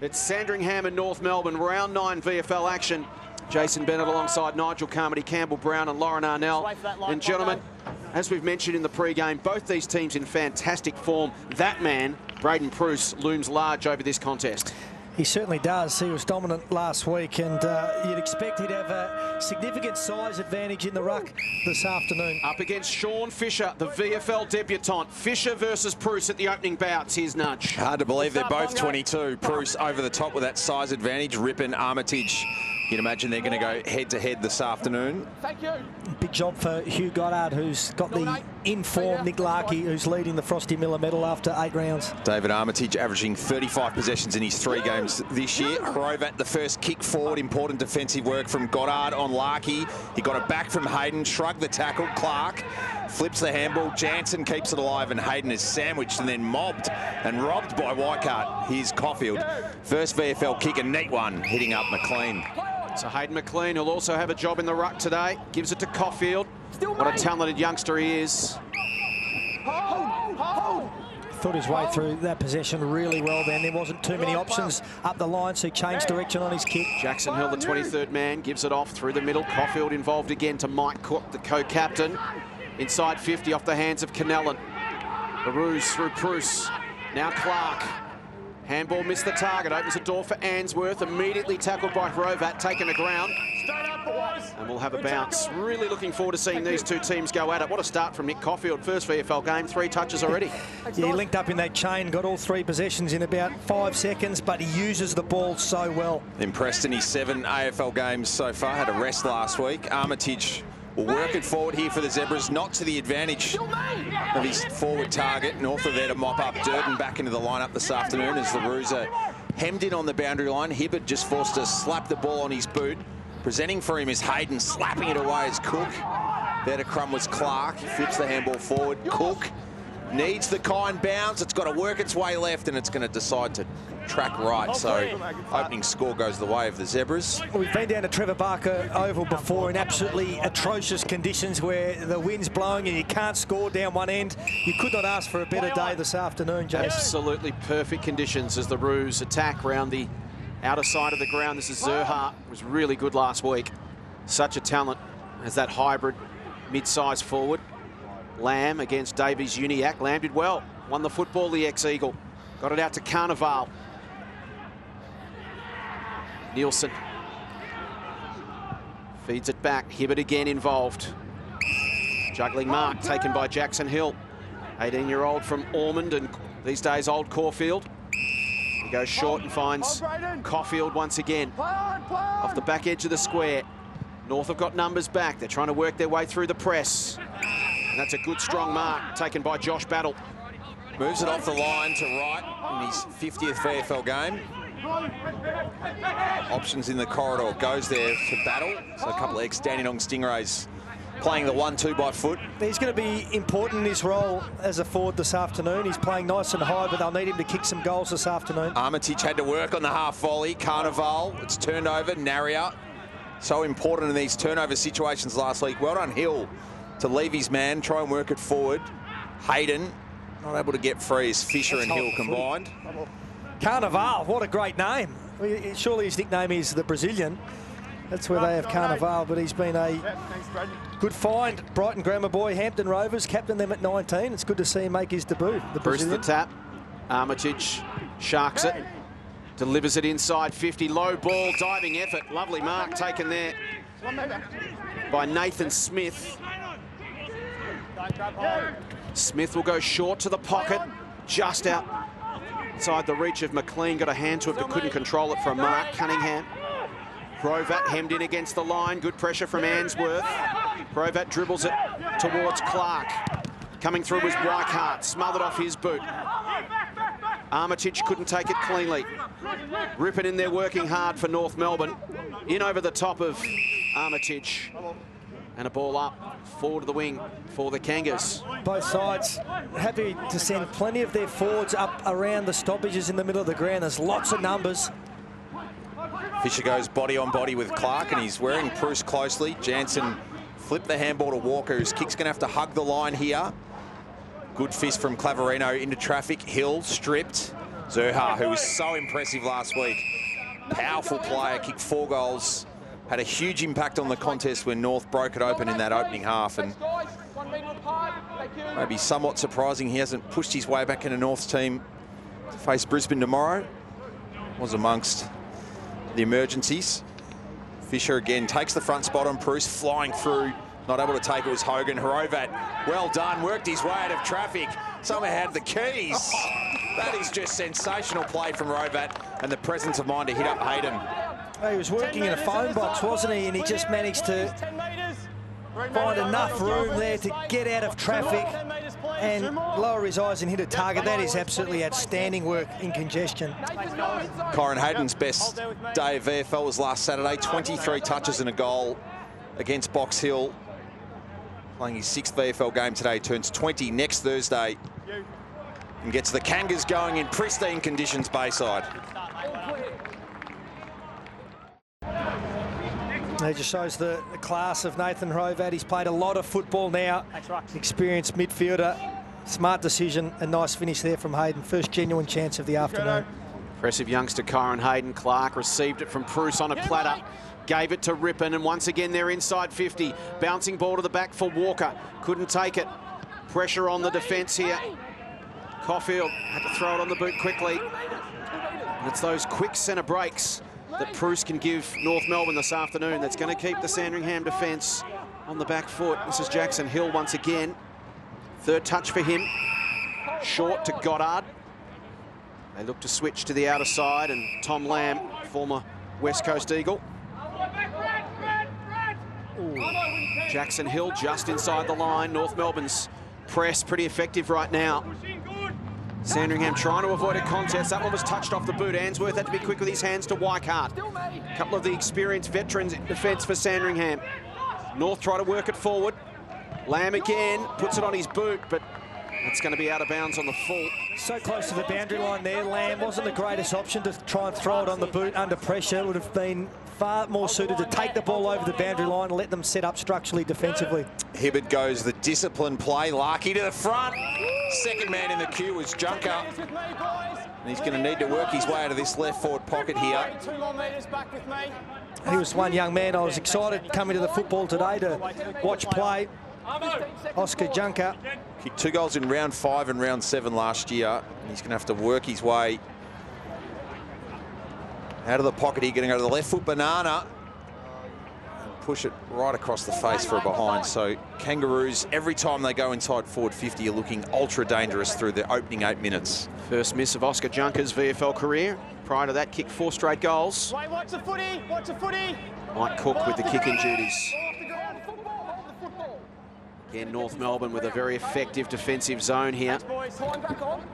It's Sandringham and North Melbourne, round 9 VFL action. Jason Bennett alongside Nigel Carmody, Campbell Brown and Lauren Arnell. And gentlemen, as we've mentioned in the pre-game, both these teams in fantastic form. That man, Braden Bruce, looms large over this contest. He certainly does. He was dominant last week, and you'd expect he'd have a significant size advantage in the ruck this afternoon. Up against Sean Fisher, the VFL debutant. Fisher versus Bruce at the opening bouts. Here's Nudge. Hard to believe they're both 22. Bruce over the top with that size advantage. Rippin, Armitage. You'd imagine they're going to go head-to-head this afternoon. Thank you. Big job for Hugh Goddard, who's got the in-form Nick Larkey, who's leading the Frosty Miller medal after 8 rounds. David Armitage averaging 35 possessions in his 3 games this year. Hrovat, the first kick forward, important defensive work from Goddard on Larkey. He got it back from Hayden, shrugged the tackle. Clark flips the handball. Jansen keeps it alive, and Hayden is sandwiched and then mobbed and robbed by Weikart. Here's Caulfield. First VFL kick, a neat one, hitting up McLean. So Hayden McLean, who'll also have a job in the ruck today, gives it to Caulfield. What a talented youngster he is. Thought his way through that possession really well then. There wasn't too many options up the line, so he changed direction on his kick. Jackson Hill, the 23rd man, gives it off through the middle. Caulfield involved again to Mike Cook, the co-captain. Inside 50 off the hands of Canellan. Kangaroos through Bruce. Now Clark. Handball missed the target, opens the door for Answorth, immediately tackled by Hrovat, taken to ground. And we'll have a bounce. Really looking forward to seeing these two teams go at it. What a start from Nick Caulfield, first VFL game, 3 touches already. Yeah, he linked up in that chain, got all 3 possessions in about 5 seconds, but he uses the ball so well. Impressed in his 7 AFL games so far, had a rest last week. Armitage will work it forward here for the Zebras, not to the advantage of his forward target. North of there to mop up Durden back into the lineup this afternoon as the Roos are hemmed in on the boundary line. Hibbert just forced to slap the ball on his boot. Presenting for him is Hayden, slapping it away as Cook. There to crumb was Clark, flips the handball forward. Cook needs the kind bounce. It's got to work its way left, and it's going to decide to track right. So opening score goes the way of the Zebras. We've been down to Trevor Barker Oval before in absolutely atrocious conditions where the wind's blowing and you can't score down one end. You could not ask for a better day this afternoon, Jason. Absolutely perfect conditions as the Roos attack round the outer side of the ground. This is Zerha, was really good last week. Such a talent as that hybrid mid-size forward. Lamb against Davies Uniacke. Lamb did well, won the football, the ex-Eagle. Got it out to Carnival. Nielsen feeds it back. Hibbert again involved. Juggling mark taken by Jackson Hill. 18-year-old from Ormond and these days Old Caulfield. He goes short and finds Caulfield once again. Off the back edge of the square. North have got numbers back. They're trying to work their way through the press. And that's a good strong mark taken by Josh Battle. Moves it off the line to right in his 50th VFL game. Options in the corridor, goes there to Battle. So a couple of ex-Dandenong Stingrays playing the 1-2 by foot. He's going to be important in his role as a forward this afternoon. He's playing nice and high, but they'll need him to kick some goals this afternoon. Armitage had to work on the half volley. Carnival, it's turned over. Narria, so important in these turnover situations last week. Well done, Hill, to leave his man, try and work it forward. Hayden, not able to get free as Fisher and Hill combined. Carnival, what a great name. Surely his nickname is the Brazilian. That's where they have Carnival, but he's been a good find. Brighton Grammar boy, Hampton Rovers, captained them at 19. It's good to see him make his debut. The Bruce Brazilian. the tap. Armitage sharks it. Delivers it inside 50. Low ball, diving effort. Lovely mark taken there by Nathan Smith. Smith will go short to the pocket. Just outside the reach of McLean. Got a hand to it, but couldn't control it for a mark. Cunningham. Hrovat hemmed in against the line. Good pressure from Answorth. Hrovat dribbles it towards Clark. Coming through was Weikart. Smothered off his boot. Armitage couldn't take it cleanly. Rippin in there working hard for North Melbourne. In over the top of Armitage. And a ball up, forward of the wing for the Kangas. Both sides happy to send plenty of their forwards up around the stoppages in the middle of the ground. There's lots of numbers. Fisher goes body on body with Clark, and he's wearing Bruce closely. Jansen flipped the handball to Walker, whose kick's going to have to hug the line here. Good fist from Claverino into traffic. Hill stripped. Zerha, who was so impressive last week. Powerful player, kicked 4 goals. Had a huge impact on the contest when North broke it open in that opening half. And maybe somewhat surprising he hasn't pushed his way back in a North's team to face Brisbane tomorrow. Was amongst the emergencies. Fisher again takes the front spot on Bruce, flying through. Not able to take it was Hogan. Horovat, well done, worked his way out of traffic. Somehow had the keys. That is just sensational play from Horovat and the presence of mind to hit up Hayden. He was working in a phone box, wasn't he? And he just managed to find enough room there to get out of traffic and lower his eyes and hit a target. That is absolutely outstanding work in congestion. Kyron Hayden's best day of VFL was last Saturday. 23 touches and a goal against Box Hill. Playing his 6th VFL game today, turns 20 next Thursday. And gets the Kangas going in pristine conditions Bayside. It just shows the class of Nathan Horovat. He's played a lot of football now. Experienced midfielder. Smart decision. A nice finish there from Hayden. First genuine chance of the afternoon. Impressive youngster Kyron Hayden. Clark received it from Bruce on a platter. Gave it to Rippon, and once again they're inside 50. Bouncing ball to the back for Walker. Couldn't take it. Pressure on the defence here. Caulfield had to throw it on the boot quickly. And it's those quick centre breaks that Bruce can give North Melbourne this afternoon. That's going to keep the Sandringham defence on the back foot. This is Jackson Hill once again. 3rd touch for him. Short to Goddard. They look to switch to the outer side, and Tom Lamb, former West Coast Eagle. Ooh. Jackson Hill just inside the line. North Melbourne's press pretty effective right now. Sandringham trying to avoid a contest. That one was touched off the boot. Answorth had to be quick with his hands to Weikart. A couple of the experienced veterans in defence for Sandringham. North try to work it forward. Lamb again, puts it on his boot, but it's going to be out of bounds on the full. So close to the boundary line there. Lamb wasn't the greatest option to try and throw it on the boot under pressure. It would have been far more suited to take the ball over the boundary line and let them set up structurally defensively. Hibbert goes the disciplined play. Larkey to the front. Second man in the queue was Junker. And he's going to need to work his way out of this left forward pocket here. He was one young man I was excited coming to the football today to watch play. Oscar Junker. Kicked 2 goals in round 5 and round 7 last year. And he's going to have to work his way out of the pocket here, getting over the left foot banana. And push it right across the face for a behind. So Kangaroos, every time they go inside forward 50, are looking ultra dangerous through the opening 8 minutes. First miss of Oscar Junker's VFL career. Prior to that, kicked 4 straight goals. Watch the footy, watch the footy. Mike Cook with the kicking duties. Again, North Melbourne with a very effective defensive zone here.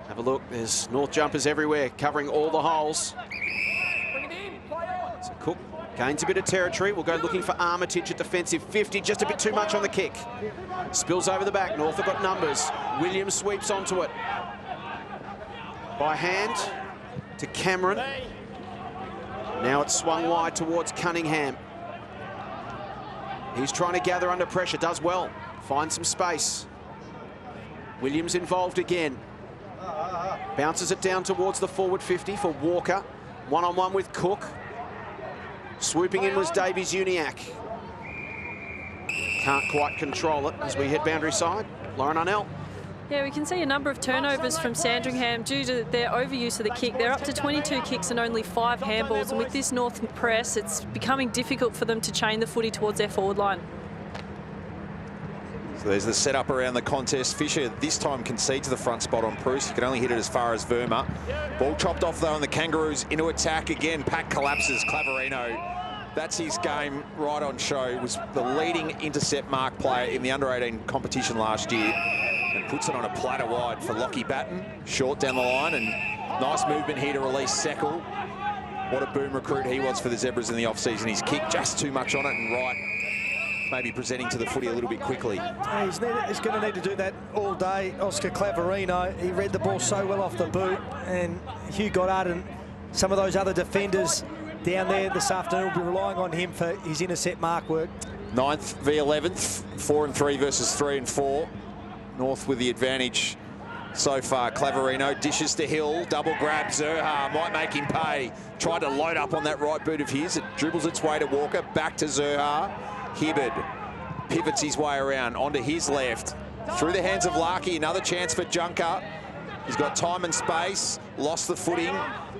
Have a look, there's North jumpers everywhere, covering all the holes. So Cook gains a bit of territory. We'll go looking for Armitage at defensive 50, just a bit too much on the kick. Spills over the back, North have got numbers. Williams sweeps onto it. By hand to Cameron. Now it's swung wide towards Cunningham. He's trying to gather under pressure, does well. Finds some space. Williams involved again. Bounces it down towards the forward 50 for Walker. One-on-one with Cook. Swooping in was Davies Uniacke. Can't quite control it as we hit boundary side. Lauren Arnell. Yeah, we can see a number of turnovers from Sandringham due to their overuse of the kick. They're up to 22 kicks and only 5 handballs, and with this North press, it's becoming difficult for them to chain the footy towards their forward line. So there's the setup around the contest. Fisher this time concedes the front spot on Bruce. He can only hit it as far as Verma. Ball chopped off though, and the Kangaroos into attack again. Pack collapses. Claverino. That's his game right on show. Was the leading intercept mark player in the under-18 competition last year. And puts it on a platter wide for Lockie Batten. Short down the line, and nice movement here to release Seckle. What a boom recruit he was for the Zebras in the off-season. He's kicked just too much on it, and right, maybe presenting to the footy a little bit quickly. He's going to need to do that all day, Oscar Claverino. He read the ball so well off the boot, and Hugh Goddard and some of those other defenders down there this afternoon will be relying on him for his intercept mark work. 9th v 11th, 4 and 3 versus 3 and 4. North with the advantage so far. Claverino dishes to Hill, double grab. Zurhaar might make him pay. Tried to load up on that right boot of his. It dribbles its way to Walker, back to Zurhaar. Hibbard pivots his way around onto his left. Through the hands of Larkey, another chance for Junker. He's got time and space, lost the footing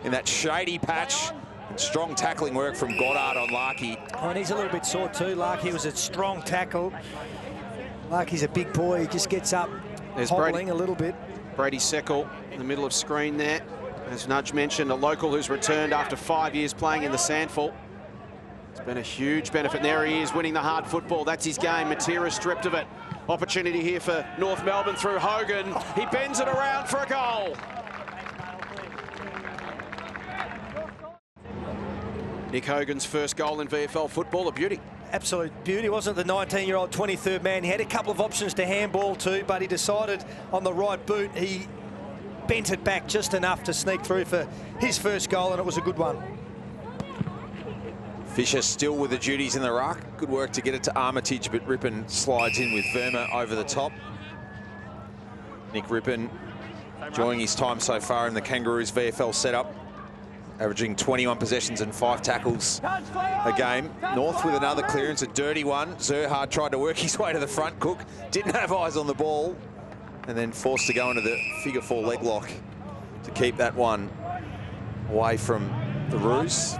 in that shady patch. And strong tackling work from Goddard on Larkey. Oh, and he's a little bit sore too. Larkey was a strong tackle. Larkey's a big boy. He just gets up, there's hobbling a little bit. Brady Seckel in the middle of screen there. As Nudge mentioned, a local who's returned after 5 years playing in the Sandful. It's been a huge benefit. And there he is winning the hard football. That's his game. Matera stripped of it. Opportunity here for North Melbourne through Hogan. He bends it around for a goal. Nick Hogan's first goal in VFL football, a beauty. Absolute beauty. Wasn't the 19-year-old 23rd man. He had a couple of options to handball too, but he decided on the right boot. He bent it back just enough to sneak through for his first goal, and it was a good one. Fisher still with the duties in the ruck. Good work to get it to Armitage, but Rippon slides in with Verma over the top. Nick Rippon enjoying his time so far in the Kangaroos VFL setup, averaging 21 possessions and 5 tackles a game. North with another clearance, a dirty one. Zurhaar tried to work his way to the front. Cook didn't have eyes on the ball and then forced to go into the figure 4 leg lock to keep that one away from the Roos.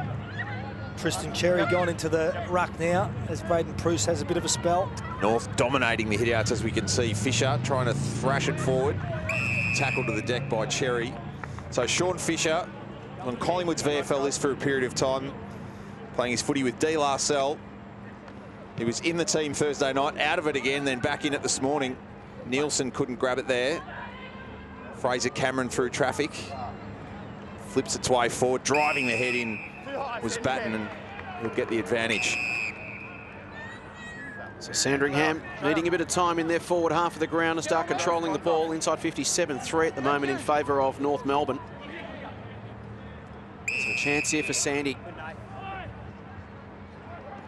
Tristan Cherry gone into the ruck now as Braden Pruce has a bit of a spell. North dominating the hit-outs, as we can see. Fisher trying to thrash it forward. Tackled to the deck by Cherry. So Sean Fisher on Collingwood's VFL list for a period of time, playing his footy with D. Larcell. He was in the team Thursday night, out of it again, then back in it this morning. Nielsen couldn't grab it there. Fraser Cameron through traffic. Flips its way forward, driving the head in was Batten, and he'll get the advantage. So Sandringham needing a bit of time in their forward half of the ground to start controlling the ball. Inside 57-3 at the moment in favour of North Melbourne. So a chance here for Sandy.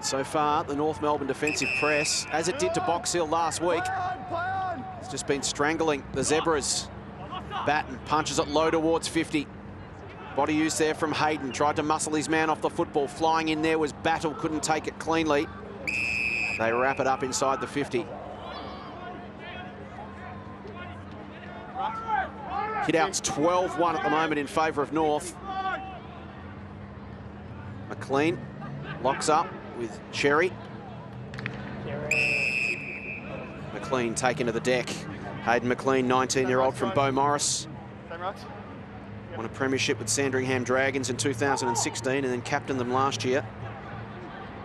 So far, the North Melbourne defensive press, as it did to Box Hill last week, has just been strangling the Zebras. Batten punches it low towards 50. Body use there from Hayden. Tried to muscle his man off the football. Flying in there was Battle. Couldn't take it cleanly. They wrap it up inside the 50. Hit-outs 12-1 at the moment in favour of North. McLean locks up with Cherry. McLean taken to the deck. Hayden McLean, 19-year-old from Beaumaris. Won a premiership with Sandringham Dragons in 2016 and then captained them last year.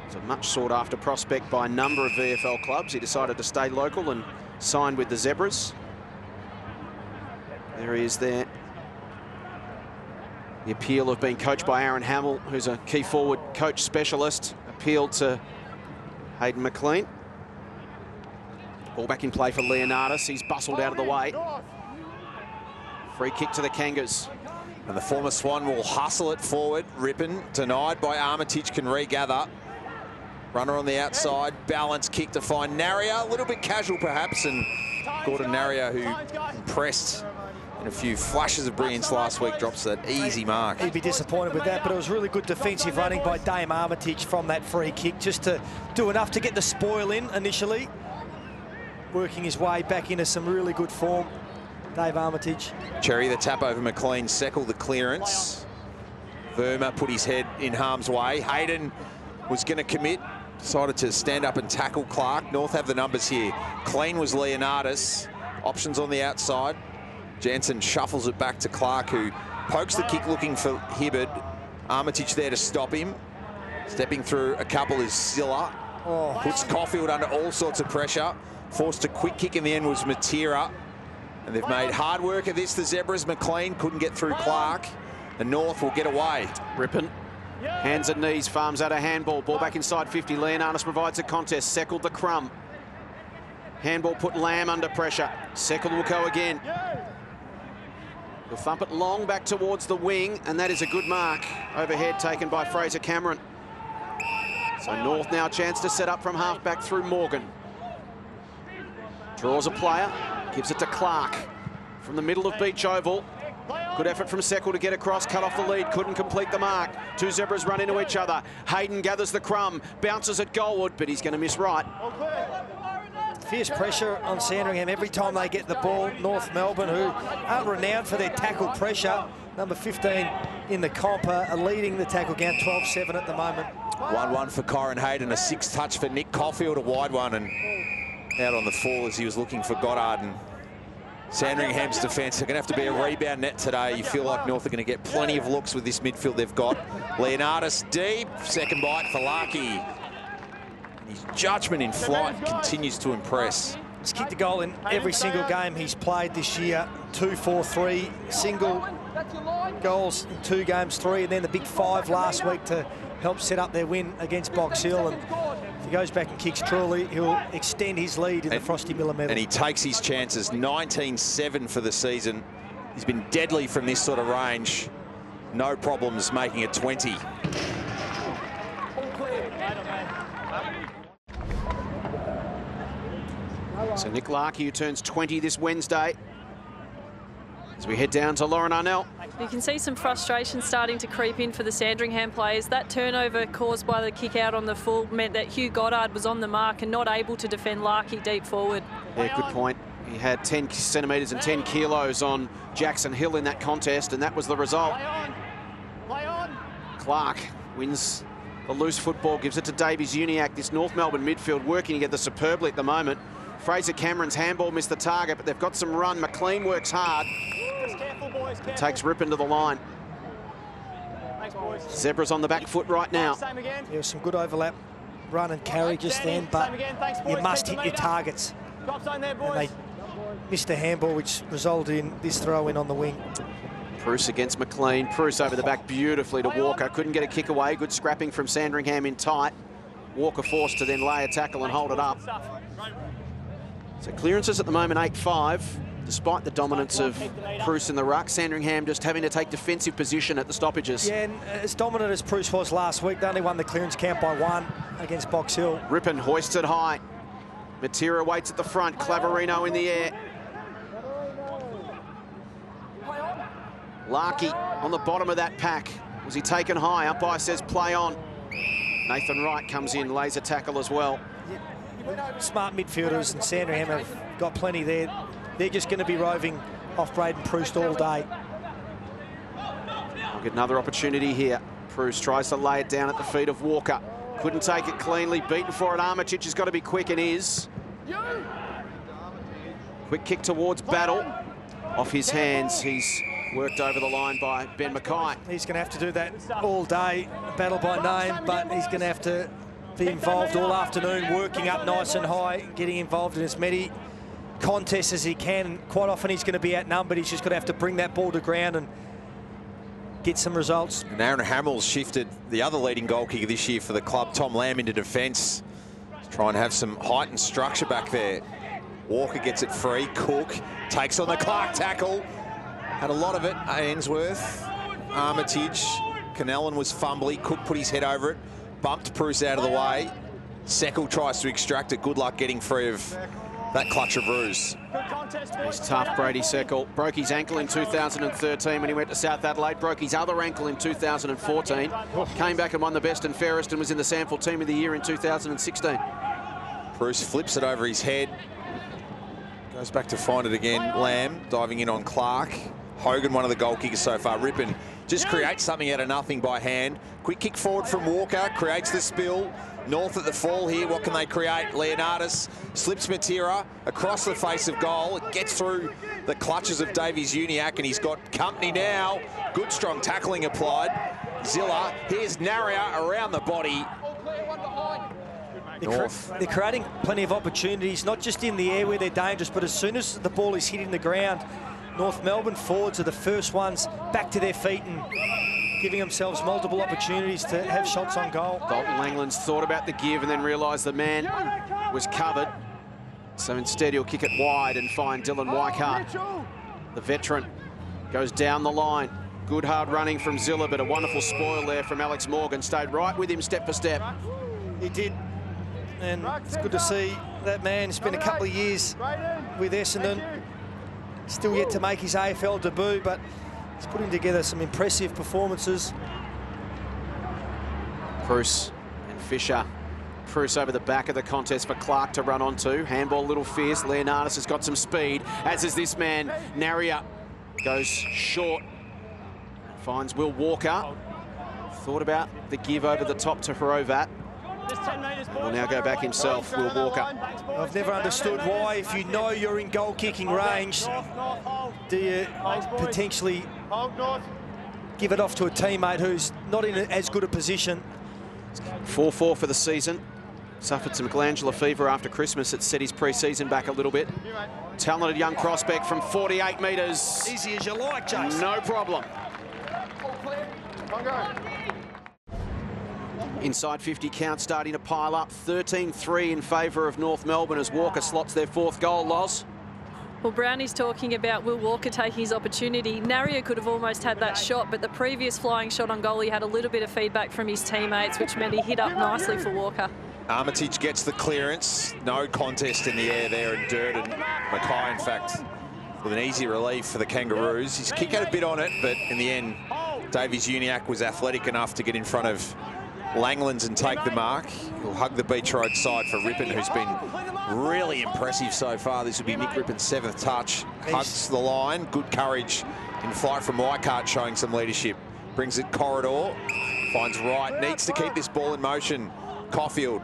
He's a much sought-after prospect by a number of VFL clubs. He decided to stay local and signed with the Zebras. There he is there. The appeal of being coached by Aaron Hamill, who's a key forward coach specialist, appealed to Hayden McLean. Ball back in play for Leonardis. He's bustled out of the way. Free kick to the Kangas. And the former Swan will hustle it forward. Rippon denied by Armitage, can regather. Runner on the outside, balance kick to find Narria. A little bit casual perhaps, and Gordon Narria, who impressed in a few flashes of brilliance last week, drops that easy mark. He'd be disappointed with that, but it was really good defensive running by Dame Armitage from that free kick, just to do enough to get the spoil in initially. Working his way back into some really good form. Dave Armitage. Cherry the tap over McLean, Seckel the clearance. Verma put his head in harm's way. Hayden was going to commit, decided to stand up and tackle Clark. North have the numbers here. Clean was Leonardis. Options on the outside. Jansen shuffles it back to Clark, who pokes the kick looking for Hibbard. Armitage there to stop him. Stepping through a couple is Zilla. Puts Caulfield under all sorts of pressure. Forced a quick kick in the end was Matera. And they've made hard work of this, the Zebras. McLean couldn't get through Clark. The North will get away. Rippon, hands and knees, farms out a handball. Ball back inside 50. Leonardis provides a contest. Seckel the crumb. Handball put Lamb under pressure. Seckel will go again. He'll thump it long back towards the wing, and that is a good mark. Overhead taken by Fraser Cameron. So North now a chance to set up from half-back through Morgan. Draws a player, gives it to Clark. from the middle of Beach Oval. Good effort from Seckle to get across, cut off the lead, couldn't complete the mark. Two Zebras run into each other. Hayden gathers the crumb, bounces at Goldwood, but he's going to miss right. Fierce pressure on Sandringham every time they get the ball. North Melbourne, who aren't renowned for their tackle pressure. Number 15 in the comp are leading the tackle count, 12-7 at the moment. 1-1 for Kyron Hayden, a 6 touch for Nick Caulfield, a wide one, and out on the fall as he was looking for Goddard. And Sandringham's defence, they're going to have to be a rebound net today. You feel like North are going to get plenty of looks with this midfield they've got. Leonardis deep, second bite for Larkey. His judgment in flight continues to impress. He's kicked a goal in every single game he's played this year. 2, 4, 3, single goals in 2 games, 3, and then the big 5 last week to help set up their win against Box Hill. And if he goes back and kicks truly, he'll extend his lead in the Frosty Miller medal. And he takes his chances. 19-7 for the season. He's been deadly from this sort of range. No problems making it 20. So Nick Larkey, who turns 20 this Wednesday. As we head down to Lauren Arnell. You can see some frustration starting to creep in for the Sandringham players. That turnover caused by the kick out on the full meant that Hugh Goddard was on the mark and not able to defend Larkey deep forward. Yeah, good point. He had 10 centimetres and 10 kilos on Jackson Hill in that contest, and that was the result. Clark wins the loose football, gives it to Davies Uniacke. This North Melbourne midfield working together superbly at the moment. Fraser Cameron's handball missed the target, but they've got some run. McLean works hard. Takes Rippon to the line. Zebras on the back foot right now. There was some good overlap, run and carry just then, but you must hit your targets. And they missed a handball, which resulted in this throw-in on the wing. Bruce against McLean. Bruce over the back beautifully to Walker. Couldn't get a kick away. Good scrapping from Sandringham in tight. Walker forced to then lay a tackle and hold it up. So clearances at the moment 8-5, despite the dominance of Bruce in the ruck. Sandringham just having to take defensive position at the stoppages. Yeah, and as dominant as Bruce was last week, they only won the clearance count by 1 against Box Hill. Rippon hoisted high. Matera waits at the front. Claverino in the air. Larkey on the bottom of that pack. Was he taken high? Umpire says play on. Nathan Wright comes in, lays a tackle as well. Smart midfielders, and Sandringham have got plenty there. They're just going to be roving off Braden Proust all day. We'll get another opportunity here. Proust tries to lay it down at the feet of Walker. Couldn't take it cleanly, beaten for it. Armitage has got to be quick, and is. Quick kick towards Battle. Off his hands, he's worked over the line by Ben Mackay. He's going to have to do that all day, Battle by name, but he's going to have to be involved all afternoon, working up nice and high, getting involved in as many contests as he can. Quite often he's going to be outnumbered. He's just going to have to bring that ball to ground and get some results. And Aaron Hamill's shifted the other leading goal kicker this year for the club, Tom Lamb, into defence. Try and have some height and structure back there. Walker gets it free. Cook takes on the Clark tackle. Had a lot of it. Ainsworth, Armitage, Canellan was fumbly. Cook put his head over it. Bumped Bruce out of the way. Seckle tries to extract it. Good luck getting free of that clutch of bruise. He's tough, Brady Seckle. Broke his ankle in 2013 when he went to South Adelaide. Broke his other ankle in 2014. Came back and won the best and fairest and was in the sample team of the year in 2016. Bruce flips it over his head. Goes back to find it again. Lamb diving in on Clark. Hogan, one of the goal kickers so far. Rippon just creates something out of nothing by hand. Quick kick forward from Walker, creates the spill. North at the fall here, what can they create? Leonardis slips Matera across the face of goal. It gets through the clutches of Davies Uniacke, and he's got company now. Good strong tackling applied. Zilla, here's Naria around the body. They're creating plenty of opportunities, not just in the air where they're dangerous, but as soon as the ball is hitting the ground, North Melbourne forwards are the first ones back to their feet and giving themselves multiple opportunities to have shots on goal. Dalton Langland's thought about the give and then realised the man was covered. So instead he'll kick it wide and find Dylan Weichart. The veteran goes down the line. Good hard running from Zilla, but a wonderful spoil there from Alex Morgan. Stayed right with him step for step. He did. And it's good to see that man. Spent a couple of years with Essendon. Still yet to make his AFL debut, but he's putting together some impressive performances. Bruce and Fisher. Bruce over the back of the contest for Clark to run onto. Handball a little fierce. Leonardis has got some speed, as is this man. Naria goes short. Finds Will Walker. Thought about the give over the top to Hrovat. Will now go back himself, Will Walker. I've never understood why, if you know you're in goal-kicking range, do you potentially give it off to a teammate who's not in as good a position. 4-4 for the season. Suffered some glandular fever after Christmas. It set his pre-season back a little bit. Talented young prospect from 48 metres. Easy as you like, Jason. No problem. Inside 50 count starting to pile up. 13-3 in favour of North Melbourne as Walker slots their 4th goal, Loz. Well, Brownie's talking about Will Walker taking his opportunity. Naria could have almost had that shot, but the previous flying shot on goal, he had a little bit of feedback from his teammates, which meant he hit up nicely for Walker. Armitage gets the clearance. No contest in the air there in Durden. Mackay, in fact, with an easy relief for the Kangaroos. His kick had a bit on it, but in the end, Davies Uniacke was athletic enough to get in front of Langlands and take the mark. He'll hug the Beach Road side for Rippon, who's been really impressive so far. This will be Nick Rippon's 7th touch. Hugs the line. Good courage in flight from Leichhardt, showing some leadership. Brings it corridor. Finds right. Needs to keep this ball in motion. Caulfield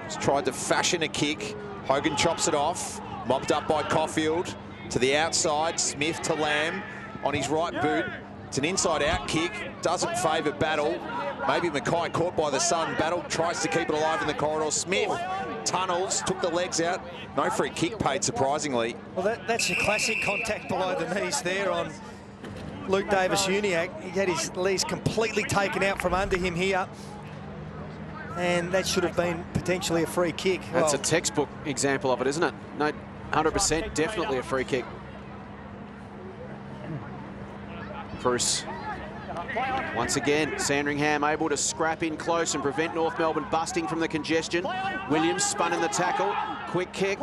has tried to fashion a kick. Hogan chops it off. Mopped up by Caulfield. To the outside. Smith to Lamb on his right boot. It's an inside-out kick. Doesn't favour Battle. Maybe Mackay caught by the sun. Battle tries to keep it alive in the corridor. Smith tunnels, took the legs out. No free kick paid, surprisingly. Well, that's your classic contact below the knees there on Luke Davis-Uniacke. He had his legs completely taken out from under him here. And that should have been potentially a free kick. That's a textbook example of it, isn't it? No, 100% definitely a free kick. Bruce. Once again, Sandringham able to scrap in close and prevent North Melbourne busting from the congestion. Williams spun in the tackle. Quick kick.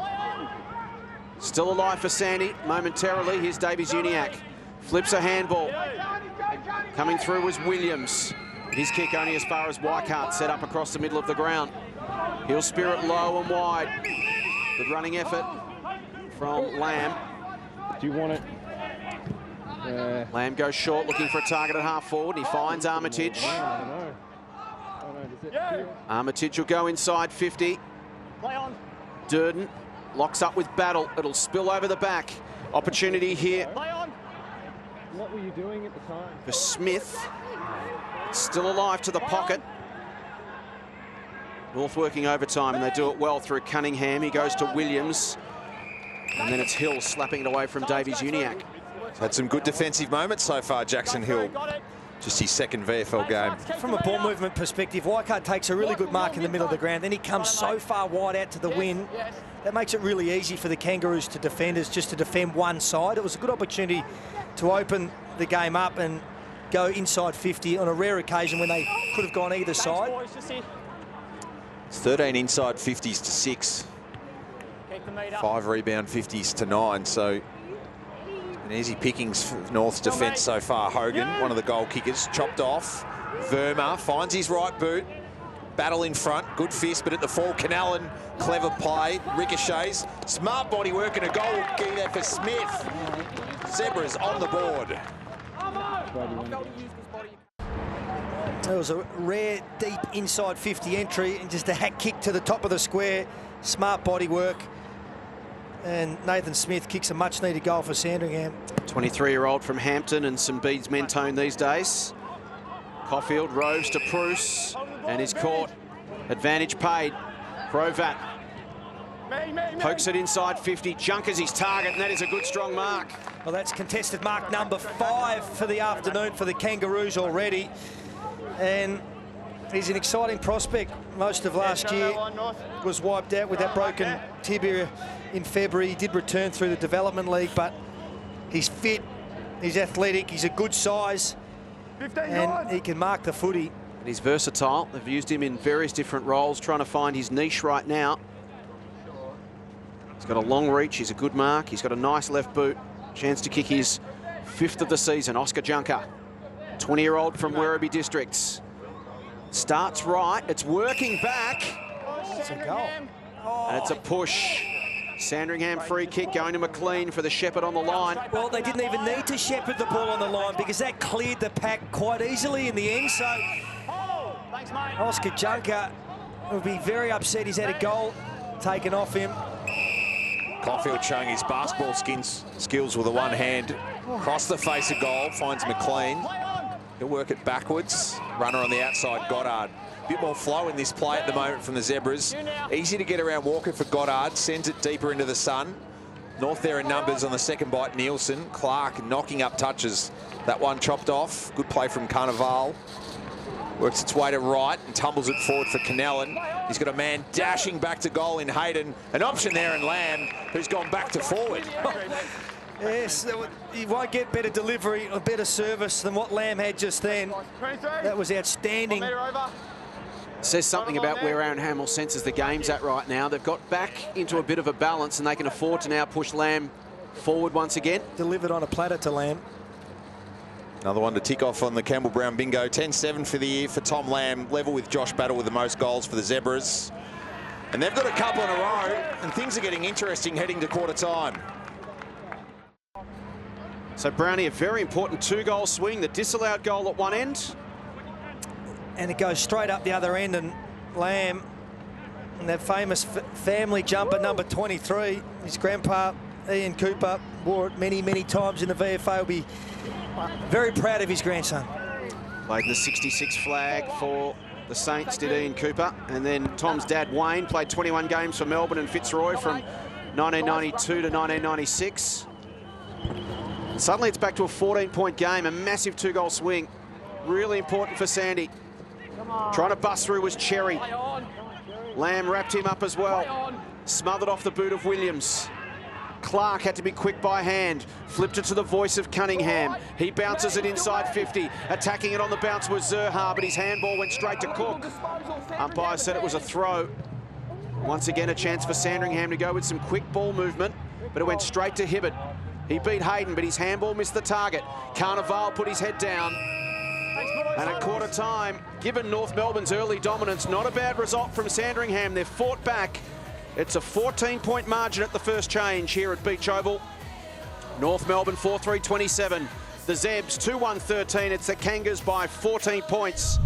Still alive for Sandy momentarily. Here's Davies Uniacke. Flips a handball. Coming through was Williams. His kick only as far as Leichhardt, set up across the middle of the ground. He'll spear it low and wide. Good running effort from Lamb. Do you want it? Lamb goes short, looking for a target at half forward. He finds Armitage. Armitage will go inside 50. Durden locks up with Battle. It'll spill over the back. Opportunity here. What were you doing at the time? For Smith. Still alive to the pocket. North working overtime, and they do it well through Cunningham. He goes to Williams. And then it's Hill slapping it away from Davies Uniacke. Had some good defensive moments so far, Jackson Hill. Just his 2nd VFL game. From a ball movement perspective, Leichhardt takes a really good mark in the middle of the ground. Then he comes so far wide out to the wing. That makes it really easy for the Kangaroos to defenders just to defend one side. It was a good opportunity to open the game up and go inside 50 on a rare occasion when they could have gone either side. It's 13 inside 50s to 6. 5 rebound 50s to 9. So an easy pickings for North's defence so far. Hogan, one of the goal kickers, chopped off. Verma finds his right boot. Battle in front. Good fist, but at the fall, Canallen, clever play. Ricochets. Smart body work and a goal key there for Smith. Zebras on the board. It was a rare, deep inside 50 entry and just a hack kick to the top of the square. Smart body work. And Nathan Smith kicks a much-needed goal for Sandringham. 23-year-old from Hampton and some beads Mentone these days. Caulfield roves to Bruce and is caught. Advantage paid. Hrovat pokes it inside 50, junkers his target, and that is a good strong mark. Well, that's contested mark number 5 for the afternoon for the Kangaroos already. And he's an exciting prospect. Most of last year was wiped out with that broken tibia in February. He did return through the development league, but he's fit, he's athletic, he's a good size, and he can mark the footy. And he's versatile. They've used him in various different roles, trying to find his niche right now. He's got a long reach, he's a good mark, he's got a nice left boot. Chance to kick his 5th of the season. Oscar Junker, 20-year-old from Werribee Districts. Starts right, it's working back. It's a goal. And it's a push. Sandringham free kick going to McLean for the shepherd on the line. Well, they didn't even need to shepherd the ball on the line because that cleared the pack quite easily in the end. So Oscar Junker will be very upset. He's had a goal taken off him. Caulfield showing his basketball skills with the one hand. Across the face of goal, finds McLean. He'll work it backwards. Runner on the outside, Goddard. Bit more flow in this play at the moment from the Zebras. Easy to get around Walker for Goddard. Sends it deeper into the sun. North there in numbers on the second bite, Nielsen. Clark knocking up touches. That one chopped off. Good play from Carnival. Works its way to right and tumbles it forward for Canellan. He's got a man dashing back to goal in Hayden. An option there in Lamb, who's gone back to forward. Yes, you won't get better delivery or better service than what Lamb had just then. That was outstanding. Says something about where Aaron Hamill senses the game's at right now. They've got back into a bit of a balance and they can afford to now push Lamb forward once again. Delivered on a platter to Lamb. Another one to tick off on the Campbell Brown bingo. 10-7 for the year for Tom Lamb. Level with Josh Battle with the most goals for the Zebras. And they've got a couple in a row and things are getting interesting heading to quarter time. So Brownie, a very important 2-goal swing. The disallowed goal at one end. And it goes straight up the other end, and Lamb, and that famous family jumper, number 23, his grandpa, Ian Cooper, wore it many, many times in the VFL. Will be very proud of his grandson. Played the 66 flag for the Saints, did Ian Cooper. And then Tom's dad, Wayne, played 21 games for Melbourne and Fitzroy from 1992 to 1996. Suddenly it's back to a 14-point game, a massive 2-goal swing. Really important for Sandy. Trying to bust through was Cherry. Lamb wrapped him up as well. Smothered off the boot of Williams. Clark had to be quick by hand. Flipped it to the voice of Cunningham. He bounces it inside 50. Attacking it on the bounce was Zerha, but his handball went straight to Cook. Umpire said it was a throw. Once again, a chance for Sandringham to go with some quick ball movement, but it went straight to Hibbert. He beat Hayden, but his handball missed the target. Carnival put his head down. And at quarter time, given North Melbourne's early dominance, not a bad result from Sandringham. They've fought back. It's a 14-point margin at the first change here at Beach Oval. North Melbourne 4-3-27. The Zebs 2-1-13. It's the Kangas by 14 points.